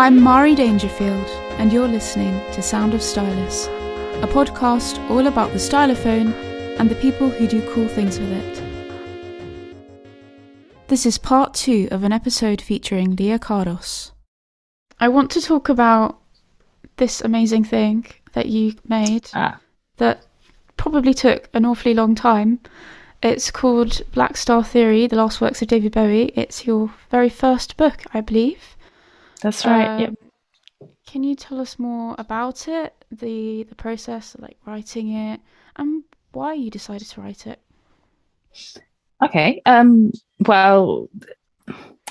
I'm Mari Dangerfield, and you're listening to Sound of Stylus, a podcast all about the stylophone and the people who do cool things with it. This is part 2 of an episode featuring Leah Kardos. I want to talk about this amazing thing that you made that probably took an awfully long time. It's called Blackstar Theory, The Last Works of David Bowie. It's your very first book, I believe. That's right, yep. Can you tell us more about it, the process of like writing it, and why you decided to write it? Okay, well,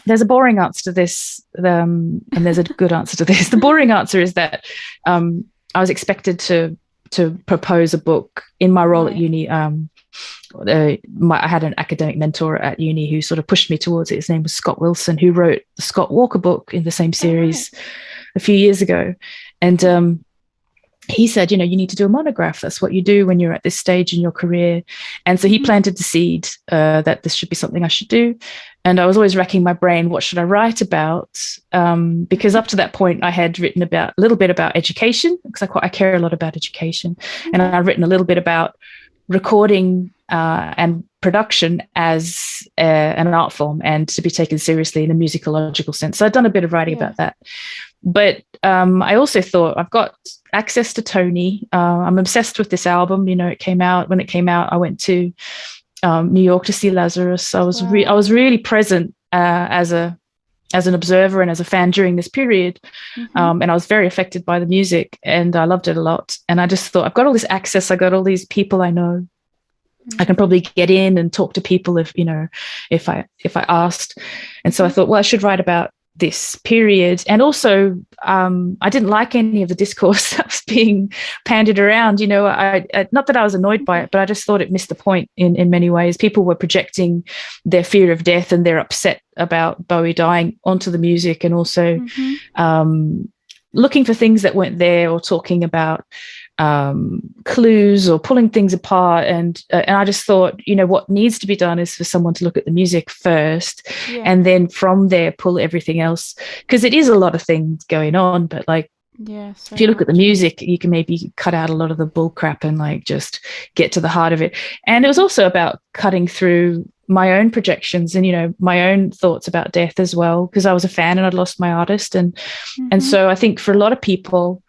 there's a boring answer to this, and there's a good answer to this. The boring answer is that I was expected to propose a book in my role at uni. I had an academic mentor at uni who sort of pushed me towards it. His name was Scott Wilson, who wrote the Scott Walker book in the same series a few years ago. And he said, you need to do a monograph. That's what you do when you're at this stage in your career. And so he planted the seed that this should be something I should do. And I was always racking my brain, what should I write about? Because up to that point, I had written a little bit about education, because I care a lot about education. And I've written a little bit about recording and production as an art form and to be taken seriously in a musicological sense. So I've done a bit of writing about that. But I also thought, I've got access to Tony. I'm obsessed with this album. When it came out, I went to New York to see Lazarus. I was really present as an observer and as a fan during this period. And I was very affected by the music and I loved it a lot. And I just thought, I've got all this access. I got all these people I know. I can probably get in and talk to people if I asked. And so I thought, well, I should write about this period. And also, I didn't like any of the discourse that was being pandied around. I not that I was annoyed by it, but I just thought it missed the point in many ways. People were projecting their fear of death and their upset about Bowie dying onto the music, and also looking for things that weren't there, or talking about clues or pulling things apart. And I just thought, what needs to be done is for someone to look at the music first, and then from there pull everything else, because it is a lot of things going on, but if you look at the music, you can maybe cut out a lot of the bull crap and just get to the heart of it. And it was also about cutting through my own projections and my own thoughts about death as well, because I was a fan and I'd lost my artist, and so I think for a lot of people,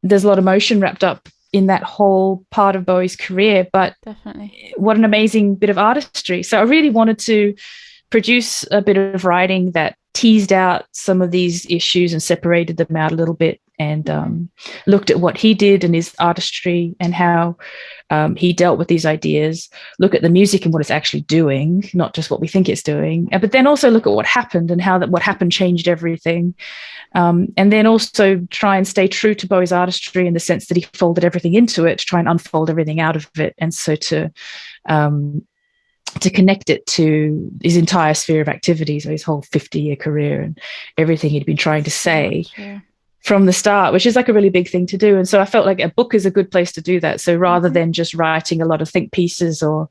there's a lot of emotion wrapped up in that whole part of Bowie's career, but definitely, what an amazing bit of artistry. So I really wanted to produce a bit of writing that teased out some of these issues and separated them out a little bit, and looked at what he did and his artistry and how he dealt with these ideas, look at the music and what it's actually doing, not just what we think it's doing, but then also look at what happened and how what happened changed everything. And then also try and stay true to Bowie's artistry in the sense that he folded everything into it to try and unfold everything out of it. And so to connect it to his entire sphere of activities, his whole 50-year career and everything he'd been trying to say from the start, which is a really big thing to do. And so I felt like a book is a good place to do that. So rather than just writing a lot of think pieces or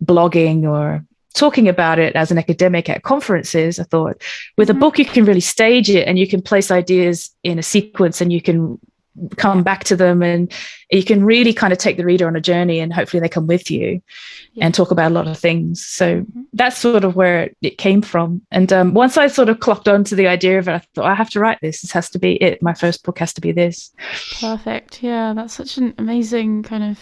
blogging or talking about it as an academic at conferences, I thought with a book you can really stage it and you can place ideas in a sequence and you can come back to them, and you can really kind of take the reader on a journey, and hopefully they come with you and talk about a lot of things. So that's sort of where it came from. And once I sort of clocked on to the idea of it, I thought, I have to write this. This has to be it. My first book has to be this. Perfect. Yeah, that's such an amazing kind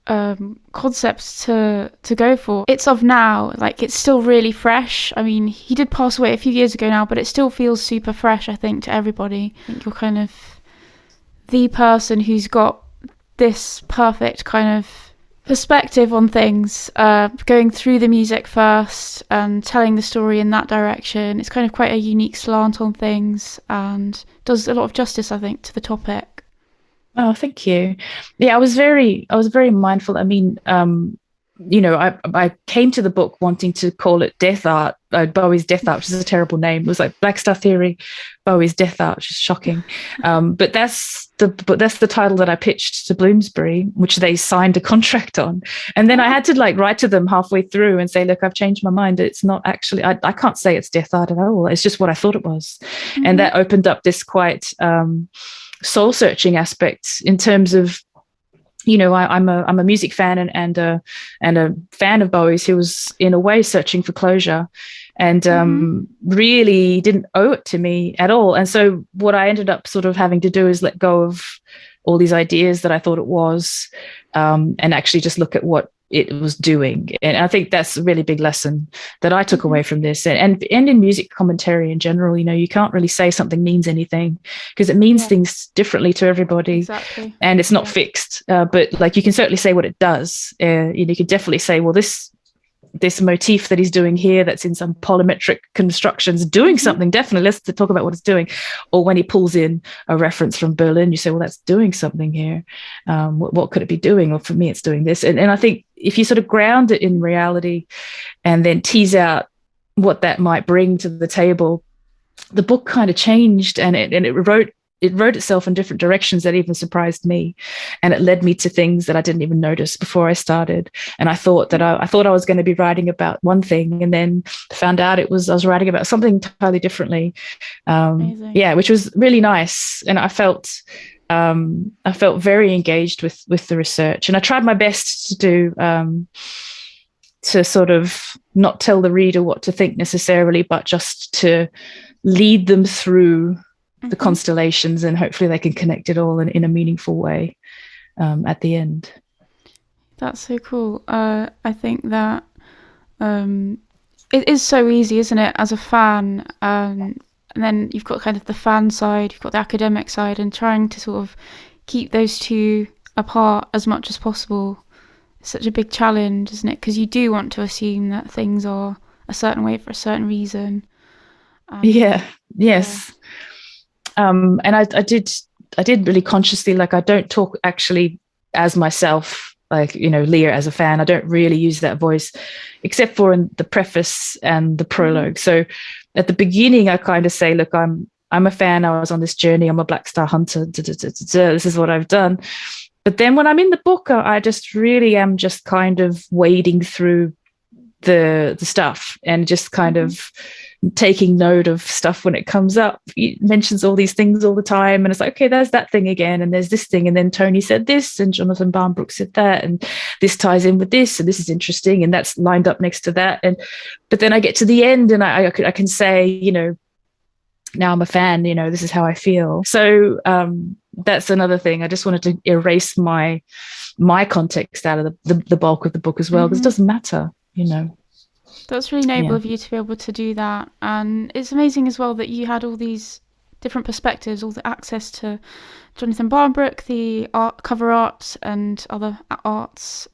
of concept to go for. It's of now, it's still really fresh. I mean, he did pass away a few years ago now, but it still feels super fresh, I think, to everybody. I think you're kind of the person who's got this perfect kind of perspective on things, going through the music first and telling the story in that direction. It's kind of quite a unique slant on things and does a lot of justice, I think, to the topic. Oh, thank you. Yeah, I was very mindful. I mean, I came to the book wanting to call it death art, Bowie's Death Art, which is a terrible name. It was like Blackstar Theory, Bowie's Death Art, which is shocking. But that's the title that I pitched to Bloomsbury, which they signed a contract on. And then I had to like write to them halfway through and say, look, I've changed my mind. It's not actually, I can't say it's Death Art at all. It's just what I thought it was. Mm-hmm. And that opened up this quite soul searching aspect in terms of, you know, I'm a music fan and a fan of Bowie's, who was in a way searching for closure, and really didn't owe it to me at all. And so what I ended up sort of having to do is let go of all these ideas that I thought it was, and actually just look at what it was doing. And I think that's a really big lesson that I took away from this. And in music commentary in general, you know, you can't really say something means anything because it means things differently to everybody. Exactly. And it's not fixed. But like you can certainly say what it does. You know, you could definitely say, well, this motif that he's doing here that's in some polymetric constructions doing something, definitely. Let's talk about what it's doing. Or when he pulls in a reference from Berlin, you say, well, that's doing something here. What could it be doing? Or for me, it's doing this. And I think if you sort of ground it in reality and then tease out what that might bring to the table, the book kind of changed, and it wrote itself in different directions that even surprised me, and it led me to things that I didn't even notice before I started. And I thought that I was going to be writing about one thing, and then found out I was writing about something entirely differently. Which was really nice, and I felt very engaged with the research, and I tried my best to do to sort of not tell the reader what to think necessarily, but just to lead them through the constellations, and hopefully they can connect it all in a meaningful way at the end. That's so cool. I think that it is so easy, isn't it, as a fan? And then you've got kind of the fan side, you've got the academic side, and trying to sort of keep those two apart as much as possible. It's such a big challenge, isn't it? Because you do want to assume that things are a certain way for a certain reason. Yes. And I did really consciously, like, I don't talk actually as myself, like, you know, Leah as a fan. I don't really use that voice except for in the preface and the prologue. So at the beginning, I kind of say, look, I'm a fan. I was on this journey. I'm a Blackstar hunter. This is what I've done. But then when I'm in the book, I just really am just kind of wading through the stuff and just kind of taking note of stuff when it comes up. He mentions all these things all the time, and it's like, okay, there's that thing again, and there's this thing, and then Tony said this, and Jonathan Barnbrook said that, and this ties in with this, and this is interesting, and that's lined up next to that. But then I get to the end, and I can say, you know, now I'm a fan, you know, this is how I feel. So that's another thing. I just wanted to erase my context out of the bulk of the book as well, because it doesn't matter, you know. That's really noble of you to be able to do that. And it's amazing as well that you had all these different perspectives, all the access to Jonathan Barnbrook, the cover art and other arts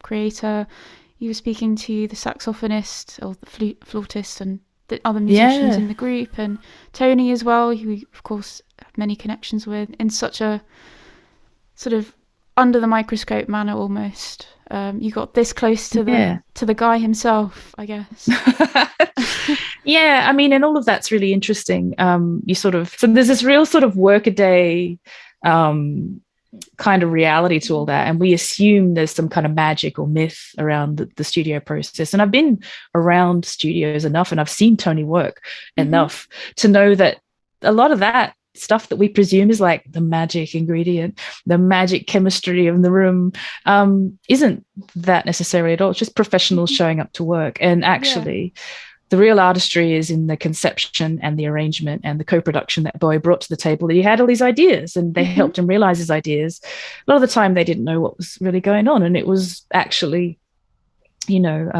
creator. You were speaking to the saxophonist or the flautist and the other musicians in the group, and Tony as well, who you, of course, have many connections with, in such a sort of under the microscope manner almost. You got this close to the guy himself, I guess. Yeah, I mean, and all of that's really interesting. You sort of, so there's this real sort of workaday kind of reality to all that, and we assume there's some kind of magic or myth around the studio process. And I've been around studios enough, and I've seen Tony work enough to know that a lot of that stuff that we presume is like the magic ingredient, the magic chemistry of the room, isn't that necessarily at all. It's just professionals showing up to work. And actually the real artistry is in the conception and the arrangement and the co-production that Bowie brought to the table. That he had all these ideas, and they helped him realize his ideas. A lot of the time they didn't know what was really going on, and it was actually, you know,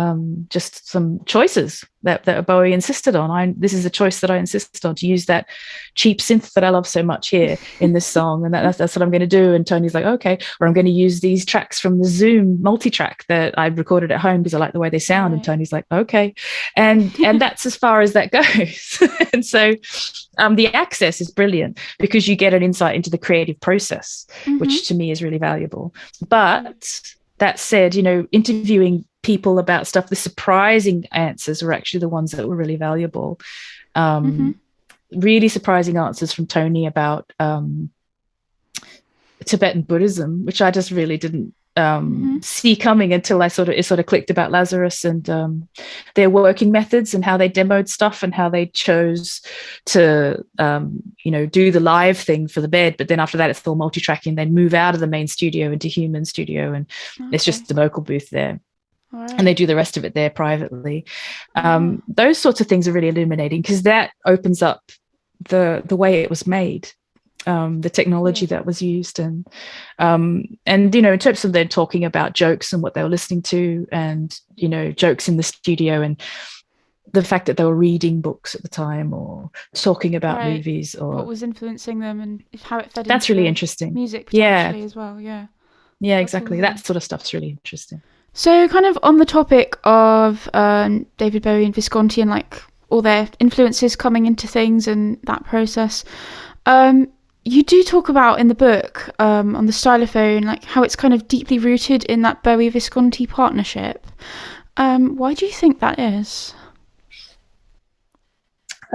just some choices that Bowie insisted on. This is a choice that I insisted on, to use that cheap synth that I love so much here in this song, and that's what I'm going to do. And Tony's like, okay, or I'm going to use these tracks from the Zoom multi-track that I recorded at home because I like the way they sound. And Tony's like, okay, and that's as far as that goes. And so the access is brilliant because you get an insight into the creative process, which to me is really valuable. But that said, you know, interviewing people about stuff. The surprising answers were actually the ones that were really valuable. Really surprising answers from Tony about Tibetan Buddhism, which I just really didn't see coming until it sort of clicked about Lazarus and their working methods and how they demoed stuff and how they chose to do the live thing for the bed, but then after that it's all multi-tracking. They move out of the main studio into human studio, and it's just the vocal booth there. Right. And they do the rest of it there privately. Those sorts of things are really illuminating, because that opens up the way it was made. The technology that was used, and in terms of them talking about jokes and what they were listening to, and jokes in the studio, and the fact that they were reading books at the time or talking about movies or what was influencing them and how it fed that's into really interesting music potentially as well. Yeah, exactly. That sort of stuff's really interesting. So kind of on the topic of David Bowie and Visconti and like all their influences coming into things and that process, you do talk about in the book on the Stylophone, like how it's kind of deeply rooted in that Bowie-Visconti partnership. Why do you think that is?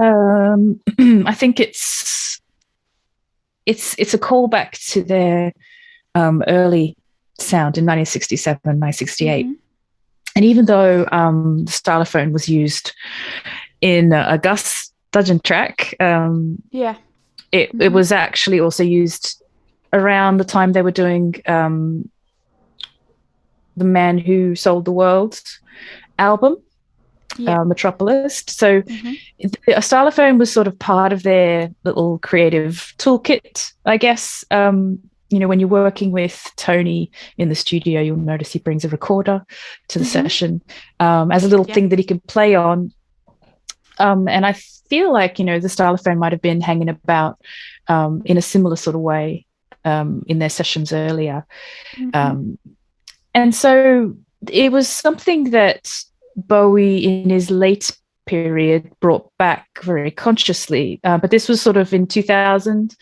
I think it's a callback to their early sound in 1967, 1968. And even though the Stylophone was used in a Gus Dudgeon track, it was actually also used around the time they were doing The Man Who Sold the World album, Metropolis. So a Stylophone was sort of part of their little creative toolkit, I guess. When you're working with Tony in the studio, you'll notice he brings a recorder to the session as a little thing that he can play on. And I feel like, the Stylophone might have been hanging about in a similar sort of way in their sessions earlier. And so it was something that Bowie in his late period brought back very consciously. But this was sort of in 2000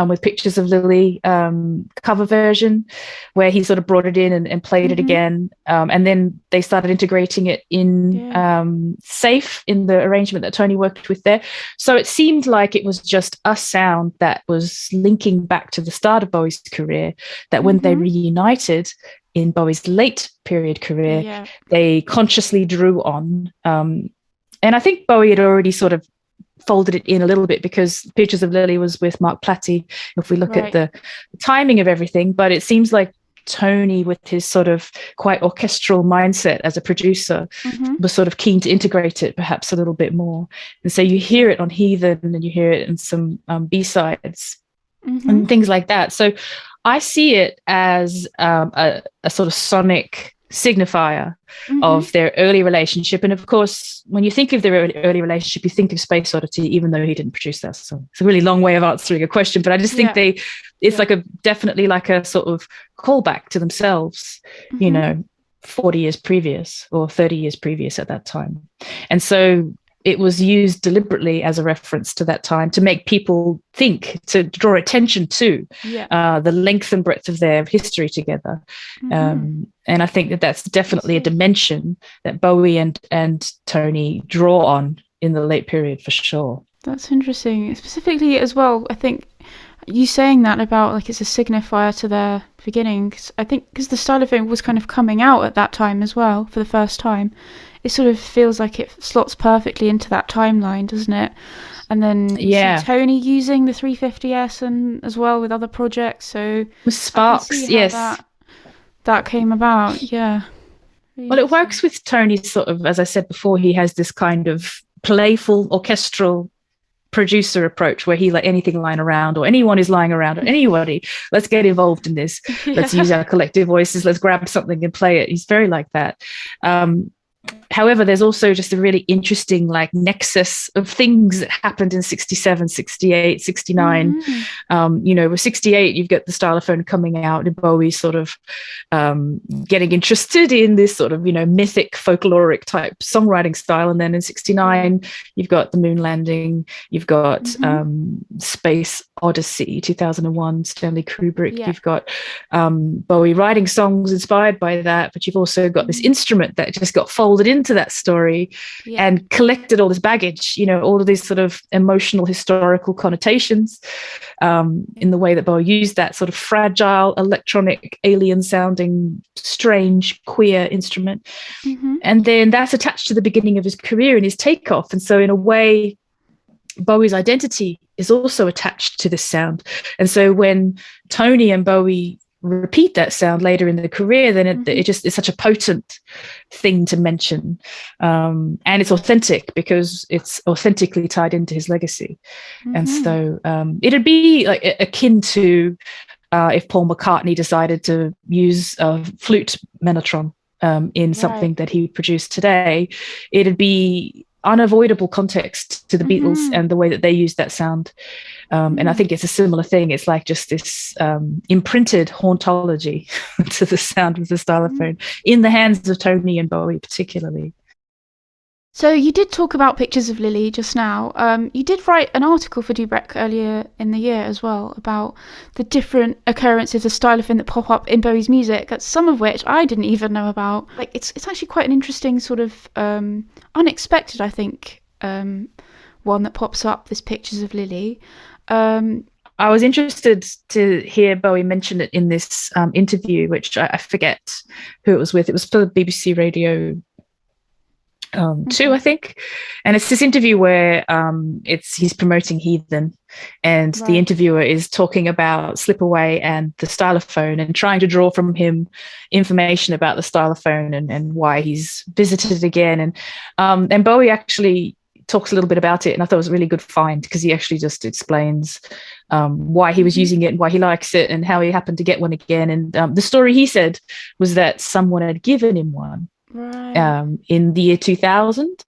with Pictures of Lily cover version, where he sort of brought it in and played it again. And then they started integrating it in Safe, in the arrangement that Tony worked with there. So it seemed like it was just a sound that was linking back to the start of Bowie's career, that when they reunited in Bowie's late period career, they consciously drew on. And I think Bowie had already sort of folded it in a little bit, because Pictures of Lily was with Mark Platty, if we look at the timing of everything. But it seems like Tony, with his sort of quite orchestral mindset as a producer, was sort of keen to integrate it perhaps a little bit more. And so you hear it on Heathen, and you hear it in some B-sides and things like that. So I see it as a sort of sonic signifier of their early relationship. And of course, when you think of their early relationship, you think of Space Oddity, even though he didn't produce that song. It's a really long way of answering a question, but I just think it's like definitely like a sort of callback to themselves, 40 years previous or 30 years previous at that time. And so it was used deliberately as a reference to that time, to make people think, to draw attention to the length and breadth of their history together. And I think that that's definitely a dimension that Bowie and Tony draw on in the late period, for sure. That's interesting. Specifically as well, I think you saying that about like it's a signifier to their beginning, I think because the Stylophone was kind of coming out at that time as well for the first time. It sort of feels like it slots perfectly into that timeline, doesn't it? And then Tony using the 350S and as well with other projects. So with Sparks, yes, that came about. Yeah. Really well, it works with Tony sort of, as I said before, he has this kind of playful orchestral producer approach where he, like, anything lying around, or anyone is lying around, or anybody, let's get involved in this. Let's use our collective voices. Let's grab something and play it. He's very like that. However, there's also just a really interesting like nexus of things that happened in 67, 68, 69. With 68, you've got the stylophone coming out and Bowie sort of getting interested in this sort of, mythic folkloric type songwriting style. And then in 69, you've got the moon landing, you've got Space Odyssey, 2001, Stanley Kubrick. You've got Bowie writing songs inspired by that, but you've also got this instrument that just got folded into that story and collected all this baggage, all of these sort of emotional historical connotations in the way that Bowie used that sort of fragile, electronic, alien sounding, strange, queer instrument. And then that's attached to the beginning of his career and his takeoff. And so in a way, Bowie's identity is also attached to this sound. And so when Tony and Bowie repeat that sound later in the career, then it just is such a potent thing to mention. And it's authentic because it's authentically tied into his legacy. And so it'd be like akin to if Paul McCartney decided to use a flute menotron in something that he produced today, it'd be unavoidable context to the Beatles and the way that they used that sound. And I think it's a similar thing. It's like just this imprinted hauntology to the sound of the stylophone in the hands of Tony and Bowie particularly. So you did talk about pictures of Lily just now. You did write an article for Dubrek earlier in the year as well about the different occurrences of stylophone that pop up in Bowie's music, some of which I didn't even know about. Like it's actually quite an interesting sort of unexpected, I think, one that pops up, this pictures of Lily. I was interested to hear Bowie mention it in this interview, which I forget who it was with. It was for BBC Radio 2, I think, and it's this interview where he's promoting Heathen, and the interviewer is talking about Slip Away and the stylophone and trying to draw from him information about the stylophone and why he's visited it again, and Bowie actually talks a little bit about it, and I thought it was a really good find because he actually just explains why he was using it and why he likes it and how he happened to get one again. And the story he said was that someone had given him one in the year 2000,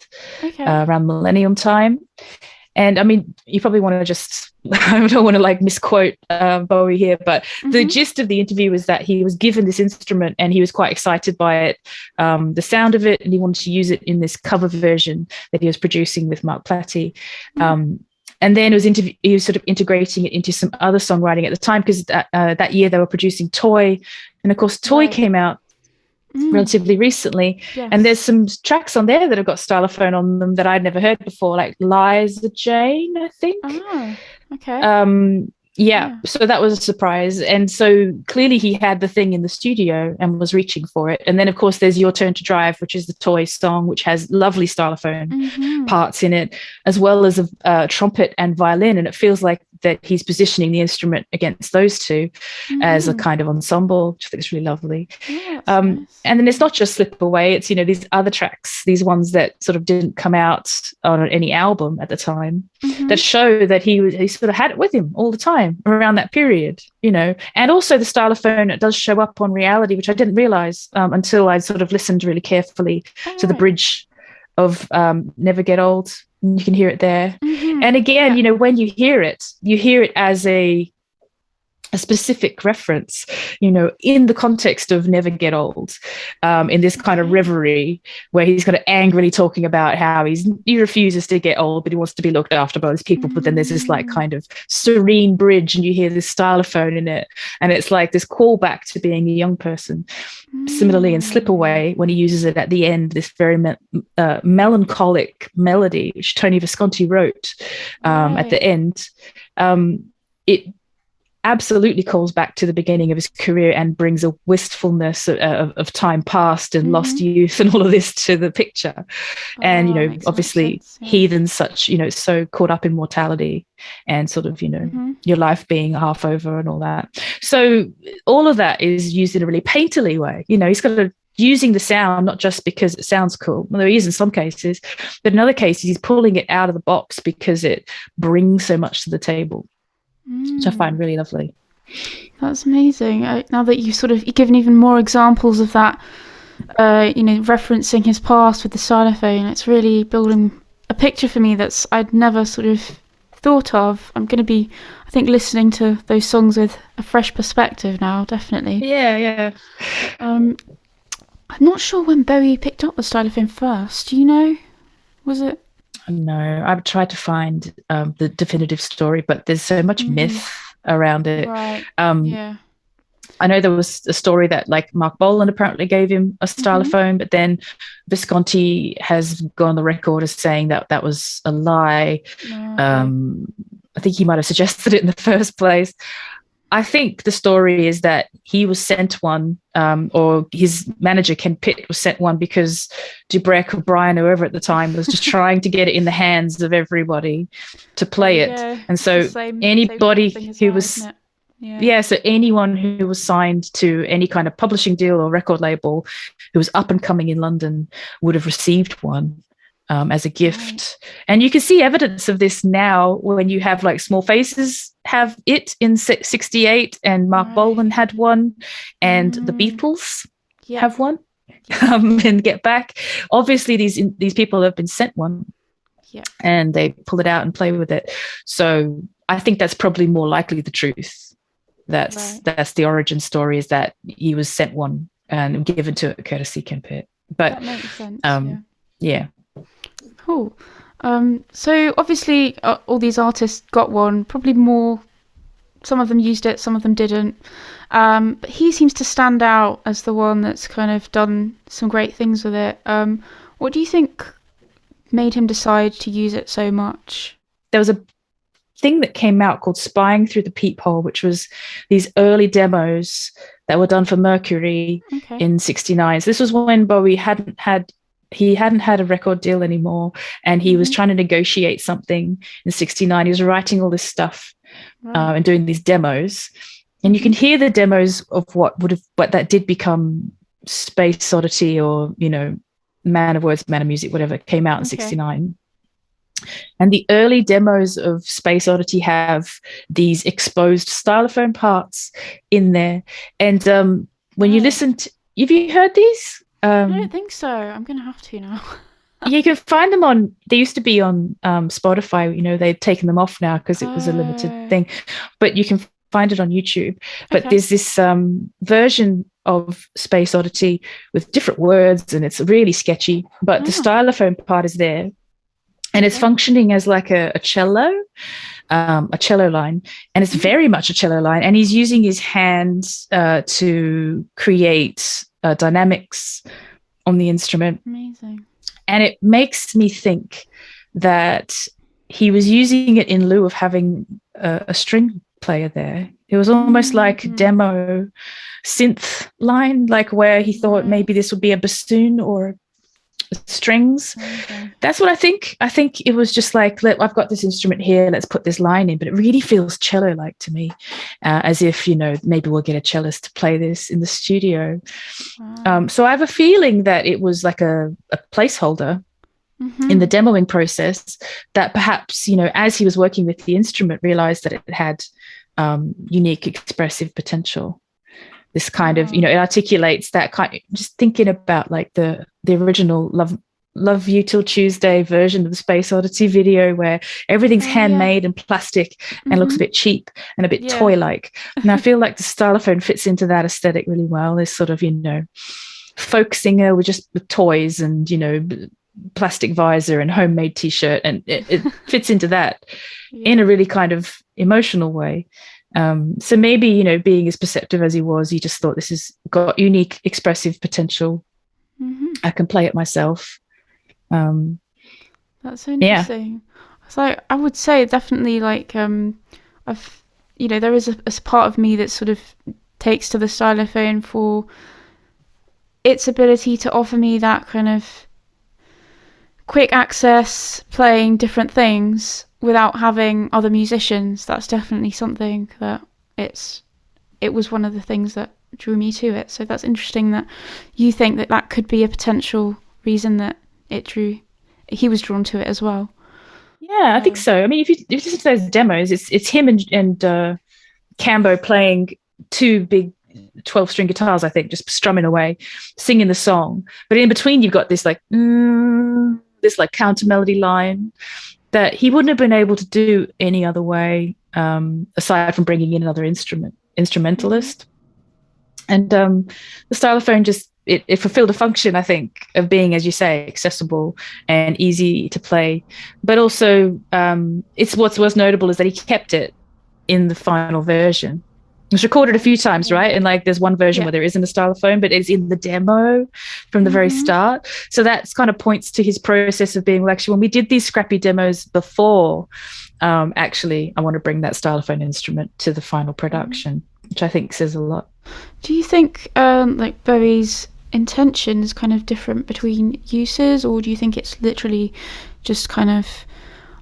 around millennium time. And I mean, you probably want to just, I don't want to like misquote Bowie here, but the gist of the interview was that he was given this instrument and he was quite excited by it, the sound of it, and he wanted to use it in this cover version that he was producing with Mark Platy. And then he was sort of integrating it into some other songwriting at the time, because that year they were producing Toy. And of course, Toy came out relatively recently, and there's some tracks on there that have got stylophone on them that I'd never heard before, like Liza Jane, I think. So that was a surprise. And so clearly he had the thing in the studio and was reaching for it. And then of course there's Your Turn to Drive, which is the Toy song, which has lovely stylophone parts in it, as well as a trumpet and violin, and it feels like that he's positioning the instrument against those two as a kind of ensemble, which I think is really lovely. And then it's not just Slip Away, it's these other tracks, these ones that sort of didn't come out on any album at the time, that show that he sort of had it with him all the time around that period, and also the stylophone, it does show up on Reality, which I didn't realize until I sort of listened really carefully to the bridge of Never Get Old. You can hear it there. And again, when you hear it as a specific reference, in the context of Never Get Old, in this kind of reverie where he's kind of angrily talking about how he refuses to get old, but he wants to be looked after by these people. But then there's this like kind of serene bridge, and you hear this stylophone in it, and it's like this callback to being a young person. Similarly, in Slip Away, when he uses it at the end, this very melancholic melody, which Tony Visconti wrote at the end, it absolutely calls back to the beginning of his career and brings a wistfulness of time past and lost youth and all of this to the picture. And obviously Heathen's such so caught up in mortality and sort of your life being half over and all that, so all of that is used in a really painterly way. He's got to using the sound not just because it sounds cool, although he is in some cases, but in other cases he's pulling it out of the box because it brings so much to the table, which I find really lovely. That's amazing. Now that you've given even more examples of that referencing his past with the stylophone. It's really building a picture for me that's I'd never sort of thought of. I'm going to be, I think, listening to those songs with a fresh perspective now, definitely. Yeah. I'm not sure when Bowie picked up the stylophone first. Do you know? Was it? No, I've tried to find the definitive story, but there's so much myth around it. Right. Yeah. I know there was a story that like Mark Bolan apparently gave him a stylophone, but then Visconti has gone on the record as saying that was a lie. I think he might have suggested it in the first place. I think the story is that he was sent one, or his manager, Ken Pitt, was sent one because Dubrek or Brian, whoever at the time, was just trying to get it in the hands of everybody to play it. And so anybody who was... so anyone who was signed to any kind of publishing deal or record label who was up and coming in London would have received one as a gift. And you can see evidence of this now when you have like Small Faces have it in 68, and Mark Bolan had one, and the Beatles have one, and Get Back. Obviously, these people have been sent one, and they pull it out and play with it. So I think that's probably more likely the truth. That's the origin story, is that he was sent one and given to courtesy Ken Pitt. But that makes sense. Cool. So obviously all these artists got one, probably more. Some of them used it, some of them didn't. But he seems to stand out as the one that's kind of done some great things with it. What do you think made him decide to use it so much? There was a thing that came out called Spying Through the Peephole, which was these early demos that were done for Mercury in 69. So this was when Bowie hadn't had a record deal anymore, and he was trying to negotiate something in 69. He was writing all this stuff and doing these demos, and you can hear the demos of what that did become Space Oddity, or Man of Words, Man of Music, whatever, came out in 69. And the early demos of Space Oddity have these exposed stylophone parts in there. And when you listen to... Have you heard these? I don't think so. I'm going to have to now. You can find them on... They used to be on Spotify. They've taken them off now because it was a limited thing. But you can find it on YouTube. But there's this version of Space Oddity with different words, and it's really sketchy. But the stylophone part is there. And it's functioning as like a cello line, and it's very much a cello line. And he's using his hands to create dynamics on the instrument. Amazing. And it makes me think that he was using it in lieu of having a string player there. It was almost like a demo synth line, like where he thought maybe this would be a bassoon or strings. That's what I think. I think it was just like, I've got this instrument here, let's put this line in. But it really feels cello-like to me, as if maybe we'll get a cellist to play this in the studio. So I have a feeling that it was like a placeholder in the demoing process, that perhaps as he was working with the instrument, realized that it had unique expressive potential. This kind of, it articulates that kind. Just thinking about like the original Love You Till Tuesday version of the Space Oddity video, where everything's handmade and plastic and looks a bit cheap and a bit toy-like. And I feel like the stylophone fits into that aesthetic really well. This sort of, folk singer with toys and, plastic visor and homemade T-shirt, and it fits into that in a really kind of emotional way. So maybe, being as perceptive as he was, he just thought, this has got unique expressive potential. I can play it myself. That's so interesting. So I would say definitely like there is a part of me that sort of takes to the stylophone for its ability to offer me that kind of quick access, playing different things without having other musicians. That's definitely something that it was one of the things that drew me to it. So that's interesting that you think that could be a potential reason that he was drawn to it as well. Yeah, I think so. I mean, if you listen to those demos, it's him and Cambo playing two big 12-string guitars, I think, just strumming away, singing the song. But in between, you've got this like this like counter melody line that he wouldn't have been able to do any other way, aside from bringing in another instrumentalist. And the stylophone just it fulfilled a function, I think, of being, as you say, accessible and easy to play. But also, it's what's notable is that he kept it in the final version. It was recorded a few times, right? And like there's one version where there isn't a stylophone, but it's in the demo from the very start. So that's kind of points to his process of being, well, actually, when we did these scrappy demos before, actually, I want to bring that stylophone instrument to the final production, which I think says a lot. Do you think like Bowie's intention is kind of different between uses, or do you think it's literally just kind of,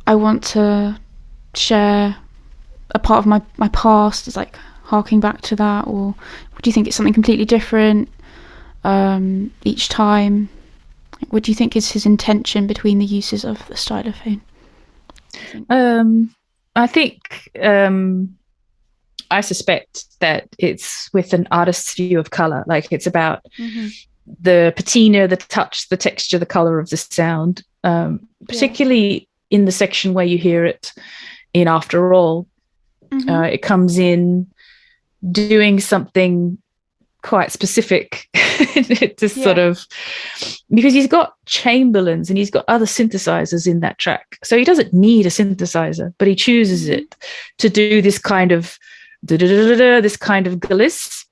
I want to share a part of my past, is like harking back to that, or do you think it's something completely different each time? What do you think is his intention between the uses of the stylophone? I think I suspect that it's with an artist's view of color. Like it's about the patina, the touch, the texture, the color of the sound, particularly in the section where you hear it in After All. It comes in doing something quite specific to sort of, because he's got Chamberlins and he's got other synthesizers in that track, so he doesn't need a synthesizer, but he chooses it to do this kind of this kind of gliss,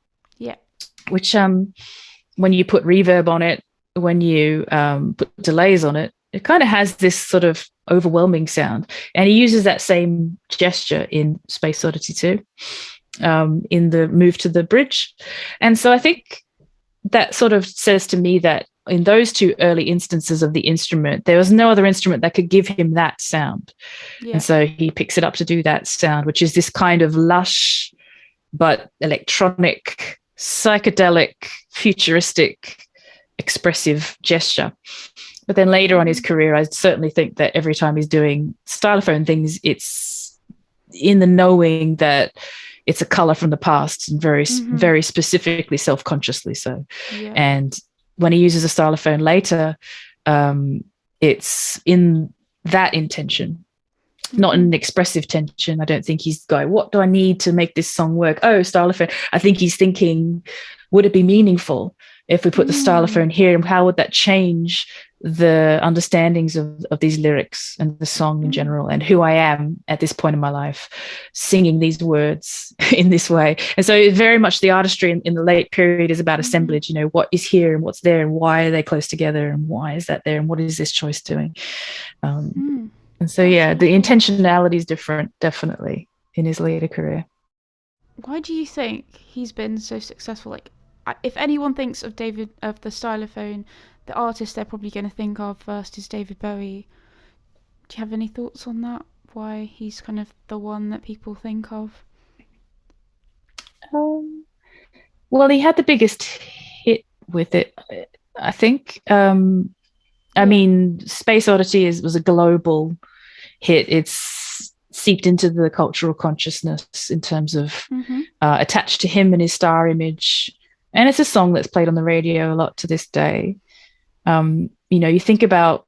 which when you put reverb on it, when you put delays on it, it kind of has this sort of overwhelming sound. And he uses that same gesture in Space Oddity 2, in the move to the bridge. And so I think that sort of says to me that in those two early instances of the instrument, there was no other instrument that could give him that sound. And so he picks it up to do that sound, which is this kind of lush but electronic, psychedelic, futuristic, expressive gesture. But then later on in his career, I certainly think that every time he's doing stylophone things, it's in the knowing that it's a color from the past, and very, very specifically, self-consciously so. And when he uses a stylophone later, it's in that intention, not an expressive tension. I don't think he's going, what do I need to make this song work? Oh, stylophone. I think he's thinking, would it be meaningful if we put the stylophone here, and how would that change the understandings of these lyrics and the song in general, and who I am at this point in my life, singing these words in this way. And so very much the artistry in the late period is about assemblage, you know, what is here and what's there, and why are they close together, and why is that there, and what is this choice doing? And so, the intentionality is different, definitely, in his later career. Why do you think he's been so successful? Like, if anyone thinks of the stylophone, the artist they're probably going to think of first is David Bowie. Do you have any thoughts on that? Why he's kind of the one that people think of? Well, he had the biggest hit with it, I think. I mean, Space Oddity was a global hit. It's seeped into the cultural consciousness in terms of attached to him and his star image. And it's a song that's played on the radio a lot to this day. You know, you think about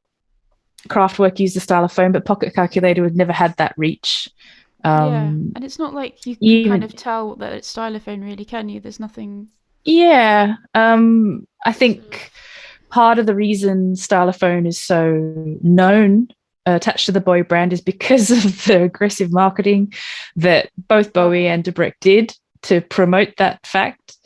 Kraftwerk used the stylophone, but Pocket Calculator would never had that reach. And it's not like you can kind of tell that it's stylophone, really, can you? There's nothing. I think part of the reason stylophone is so known, attached to the Bowie brand, is because of the aggressive marketing that both Bowie and Debrek did to promote that fact.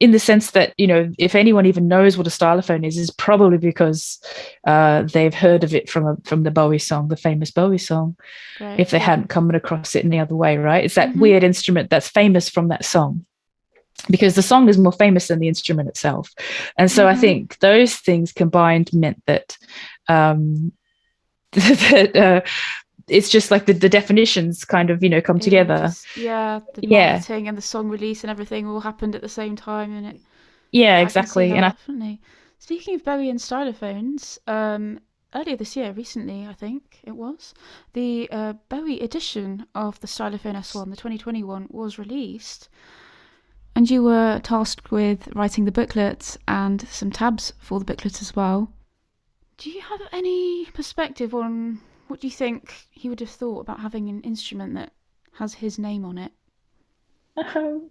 In the sense that, you know, if anyone even knows what a stylophone is probably because they've heard of it from the Bowie song, the famous Bowie song, if they hadn't come across it any other way, right? It's that weird instrument that's famous from that song, because the song is more famous than the instrument itself. And so I think those things combined meant that it's just like the definitions kind of, you know, come together. The marketing and the song release and everything all happened at the same time, and it. Yeah, exactly. Definitely. Speaking of Bowie and stylophones, earlier this year, recently, I think it was, the Bowie edition of the Stylophone S1, the 2021, was released. And you were tasked with writing the booklet and some tabs for the booklet as well. Do you have any perspective on what do you think he would have thought about having an instrument that has his name on it? Oh,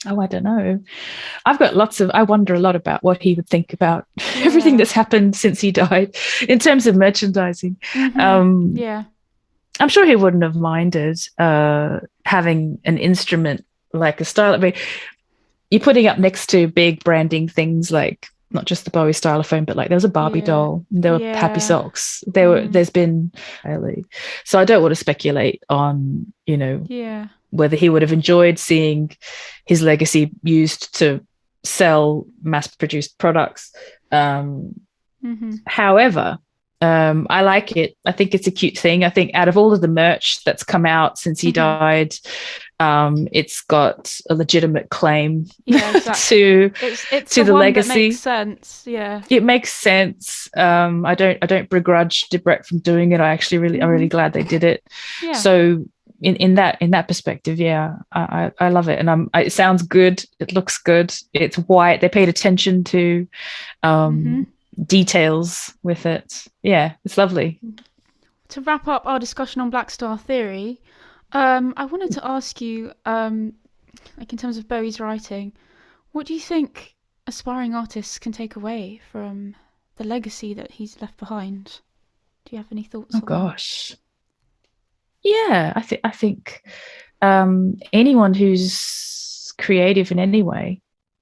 I don't know. I wonder a lot about what he would think about everything that's happened since he died in terms of merchandising. Yeah. I'm sure he wouldn't have minded having an instrument like a style. I mean, you're putting up next to big branding things like not just the Bowie stylophone, but like there was a Barbie doll, there were Happy Socks, there's been, so I don't want to speculate on, whether he would have enjoyed seeing his legacy used to sell mass-produced products. However, I like it. I think it's a cute thing. I think out of all of the merch that's come out since he died, it's got a legitimate claim to the legacy. That makes sense. Yeah, it makes sense. I don't begrudge Debrett from doing it. I'm really glad they did it. Yeah. So in that perspective, I love it, and it sounds good. It looks good. It's white. They paid attention to details with it. Yeah, it's lovely. To wrap up our discussion on Blackstar Theory, I wanted to ask you, like in terms of Bowie's writing, what do you think aspiring artists can take away from the legacy that he's left behind? Do you have any thoughts on gosh. Yeah, I think anyone who's creative in any way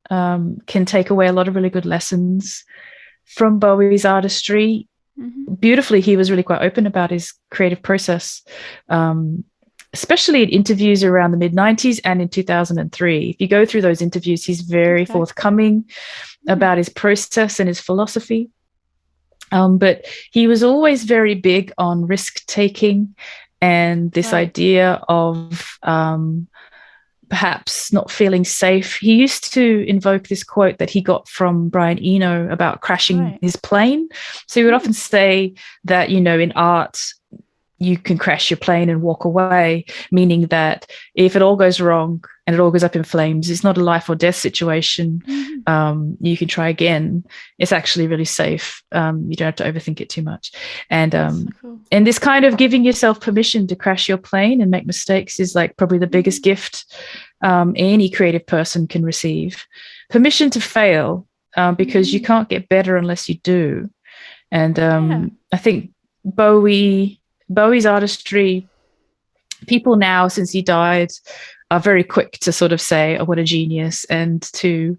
can take away a lot of really good lessons from Bowie's artistry. Beautifully, he was really quite open about his creative process, especially in interviews around the mid-90s and in 2003. If you go through those interviews, he's very forthcoming about his process and his philosophy. But he was always very big on risk-taking and this idea of perhaps not feeling safe. He used to invoke this quote that he got from Brian Eno about crashing his plane. So he would often say that, in art, you can crash your plane and walk away, meaning that if it all goes wrong and it all goes up in flames, it's not a life or death situation. You can try again. It's actually really safe. You don't have to overthink it too much. And so cool. And this kind of giving yourself permission to crash your plane and make mistakes is like probably the biggest gift any creative person can receive. Permission to fail, because you can't get better unless you do. And I think Bowie's artistry, people now, since he died, are very quick to sort of say, oh, what a genius, and to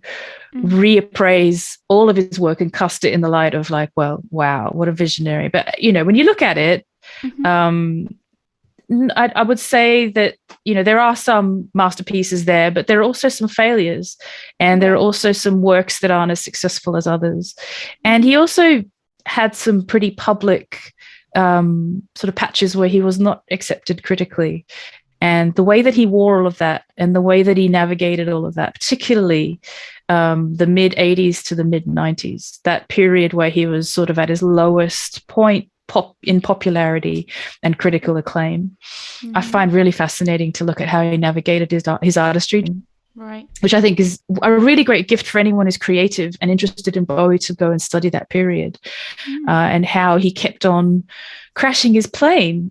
reappraise all of his work and cast it in the light of like, well, wow, what a visionary. But, when you look at it, I would say that, there are some masterpieces there, but there are also some failures, and there are also some works that aren't as successful as others. And he also had some pretty public sort of patches where he was not accepted critically. And the way that he wore all of that and the way that he navigated all of that, particularly the mid-'80s to the mid-'90s, that period where he was sort of at his lowest point in popularity and critical acclaim, I find really fascinating to look at how he navigated his artistry. Right. Which I think is a really great gift for anyone who's creative and interested in Bowie to go and study that period, and how he kept on crashing his plane,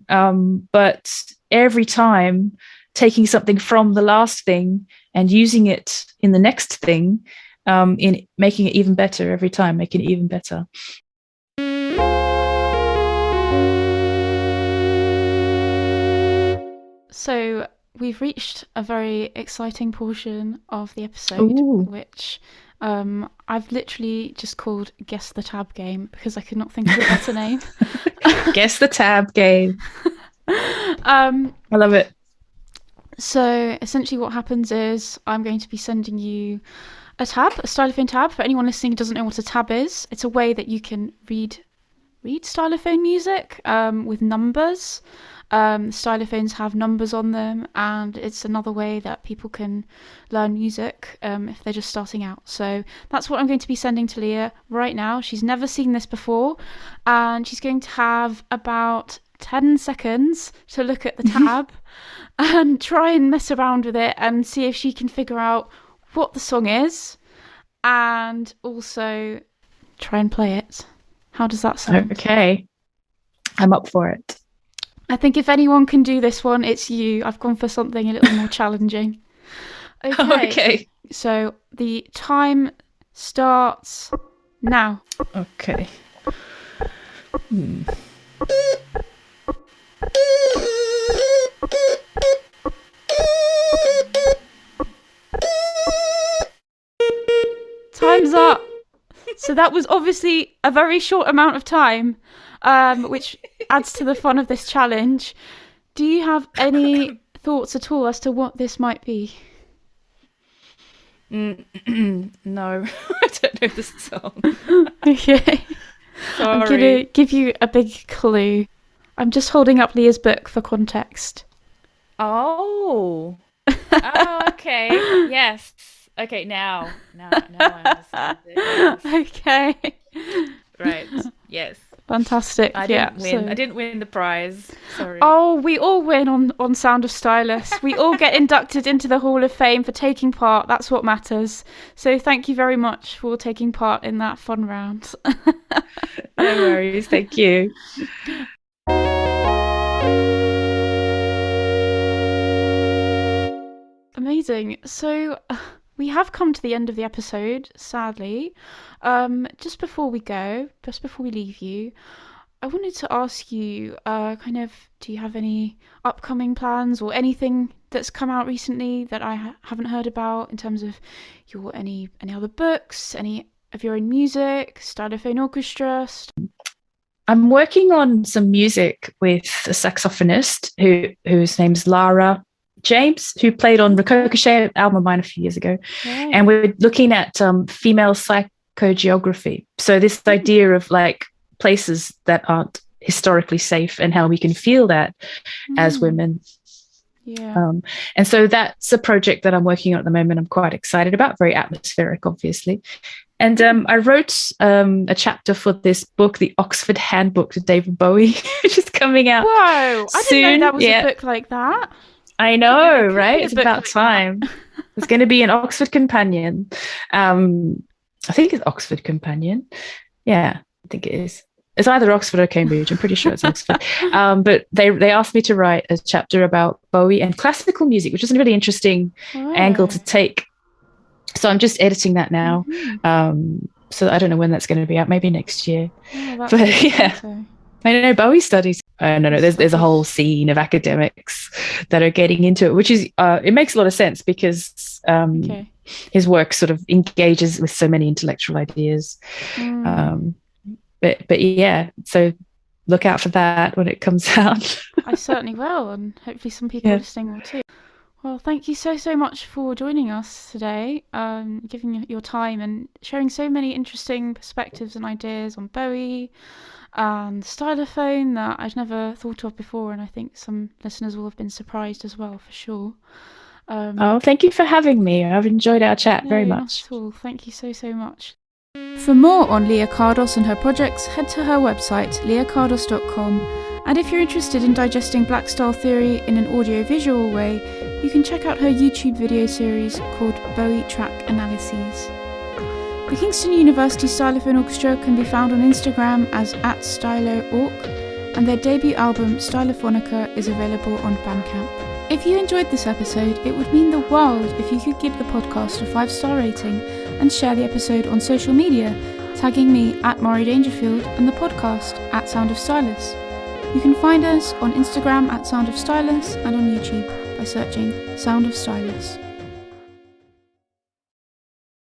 but every time taking something from the last thing and using it in the next thing, in making it even better every time, making it even better. So we've reached a very exciting portion of the episode, which I've literally just called Guess the Tab Game because I could not think of a better name. Guess the Tab Game. I love it. So essentially what happens is I'm going to be sending you a tab, a stylophone tab. For anyone listening who doesn't know what a tab is, it's a way that you can read read stylophone music with numbers. Stylophones have numbers on them, and it's another way that people can learn music if they're just starting out. So that's what I'm going to be sending to Leah right now. She's never seen this before, and she's going to have about 10 seconds to look at the tab and try and mess around with it and see if she can figure out what the song is, and also try and play it. How does that sound? Okay, I'm up for it. I think if anyone can do this one, it's you. I've gone for something a little more challenging. Okay. So the time starts now. Okay. Time's up. So that was obviously a very short amount of time, which adds to the fun of this challenge. Do you have any thoughts at all as to what this might be? No, I don't know the song. Okay. Sorry. I'm going to give you a big clue. I'm just holding up Leah's book for context. Oh, okay. Yes. Okay, now I understand it. Yes. Okay. Right. Yes. Fantastic. I didn't win. I didn't win the prize. Sorry. Oh, we all win on Sound of Stylus. We all get inducted into the Hall of Fame for taking part. That's what matters. So thank you very much for taking part in that fun round. No worries. Thank you. Amazing. So we have come to the end of the episode, sadly. Just before we leave you, I wanted to ask you, do you have any upcoming plans or anything that's come out recently that I haven't heard about in terms of any other books, any of your own music, Stylophone Orchestra? I'm working on some music with a saxophonist whose name's Lara James, who played on Ricochet album of mine a few years ago. Right. And we're looking at female psychogeography. So this idea of like places that aren't historically safe and how we can feel that as women. Yeah. And so that's a project that I'm working on at the moment. I'm quite excited about, very atmospheric, obviously. And I wrote a chapter for this book, the Oxford Handbook to David Bowie, which is coming out. Whoa! I soon. didn't know that was a book like that. I know, right? It's about time. It's going to be an Oxford Companion. I think it's Oxford Companion. Yeah, I think it is. It's either Oxford or Cambridge. I'm pretty sure it's Oxford. But they asked me to write a chapter about Bowie and classical music, which is a really interesting angle to take. So I'm just editing that now. So I don't know when that's going to be out. Maybe next year. Oh, but yeah, I know Bowie studies. No. There's a whole scene of academics that are getting into it, which is it makes a lot of sense because his work sort of engages with so many intellectual ideas. But yeah, so look out for that when it comes out. I certainly will, and hopefully some people listening will too. Well, thank you so much for joining us today, giving your time and sharing so many interesting perspectives and ideas on Bowie and stylophone that I'd never thought of before, and I think some listeners will have been surprised as well, for sure. Thank you for having me. I've enjoyed our chat very much. Not at all. Thank you so much. For more on Leah Kardos and her projects, head to her website, leahkardos.com. And if you're interested in digesting Blackstar Theory in an audio-visual way, you can check out her YouTube video series called Bowie Track Analyses. The Kingston University Stylophone Orchestra can be found on Instagram as @styloorc, and their debut album Stylophonica is available on Bandcamp. If you enjoyed this episode, it would mean the world if you could give the podcast a 5-star rating and share the episode on social media, tagging me @Maury Dangerfield and the podcast @Sound of Stylus. You can find us on Instagram @Sound of Stylus and on YouTube by searching Sound of Stylus.